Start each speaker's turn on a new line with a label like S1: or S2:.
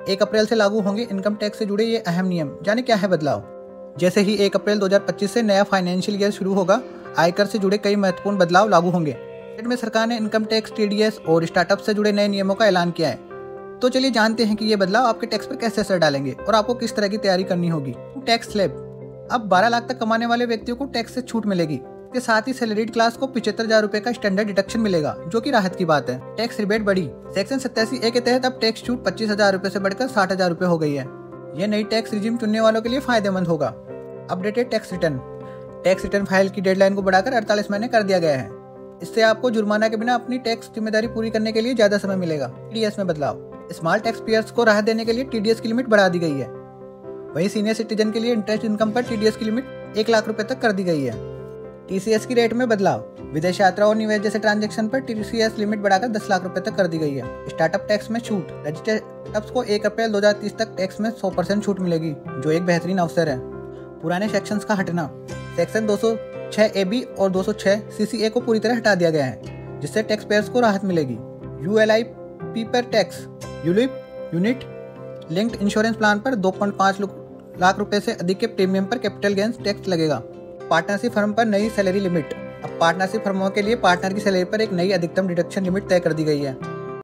S1: 1 अप्रैल से लागू होंगे इनकम टैक्स से जुड़े ये अहम नियम। जाने क्या है बदलाव। जैसे ही 1 अप्रैल 2025 से नया फाइनेंशियल ईयर शुरू होगा, आयकर से जुड़े कई महत्वपूर्ण बदलाव लागू होंगे। बजट में सरकार ने इनकम टैक्स, टीडीएस और स्टार्टअप से जुड़े नए नियमों का ऐलान किया है। तो चलिए जानते हैं कि ये बदलाव आपके टैक्स पर कैसे असर डालेंगे और आपको किस तरह की तैयारी करनी होगी। Tax slab. अब 12 लाख तक कमाने वाले व्यक्तियों को टैक्स से छूट मिलेगी। इसके साथ ही सैलरीड क्लास को 75,000 रुपए का स्टैंडर्ड डिडक्शन मिलेगा, जो कि राहत की बात है। टैक्स रिबेट बढ़ी। सेक्शन 87A के तहत अब टैक्स छूट 25,000 रुपए से बढ़कर 60,000 रुपए हो गई है। यह नई टैक्स रिजीम चुनने वालों के लिए फायदेमंद होगा। Updated tax return. Tax return file की डेडलाइन को बढ़ाकर 48 महीने कर दिया गया है। इससे आपको जुर्माना के बिना अपनी टैक्स जिम्मेदारी पूरी करने के लिए ज्यादा समय मिलेगा। टीडीएस में बदलाव। स्मॉल टैक्स पेयर्स को राहत देने के लिए टीडीएस की लिमिट बढ़ा दी गई है। वहीं सीनियर सिटीजन के लिए इंटरेस्ट इनकम पर टीडीएस की लिमिट 1 लाख रुपए तक कर दी गई है। टीसीएस की रेट में बदलाव। विदेश यात्रा और निवेश जैसे ट्रांजैक्शन पर टीसीएस लिमिट बढ़ाकर 10 लाख रुपए तक कर दी गई है। स्टार्टअप टैक्स में छूट। रजिस्टर्ड स्टार्टअप्स को 1 अप्रैल 2030 तक टैक्स में 100% छूट मिलेगी, जो एक बेहतरीन अवसर है। पुराने सेक्शंस का हटना। सेक्शन 206AB और 206CCA को पूरी तरह हटा दिया गया है, जिससे टैक्स पेयर्स को राहत मिलेगी। यूएलआईपी पर tax. ULIP unit linked insurance plan पर 2.5 लाख रुपए से अधिक के प्रीमियम पर कैपिटल गेन्स टैक्स लगेगा। पार्टनरशिप फर्म पर नई सैलरी लिमिट। अब पार्टनरशिप फर्मों के लिए पार्टनर की सैलरी पर एक नई अधिकतम डिडक्शन लिमिट तय कर दी गई है।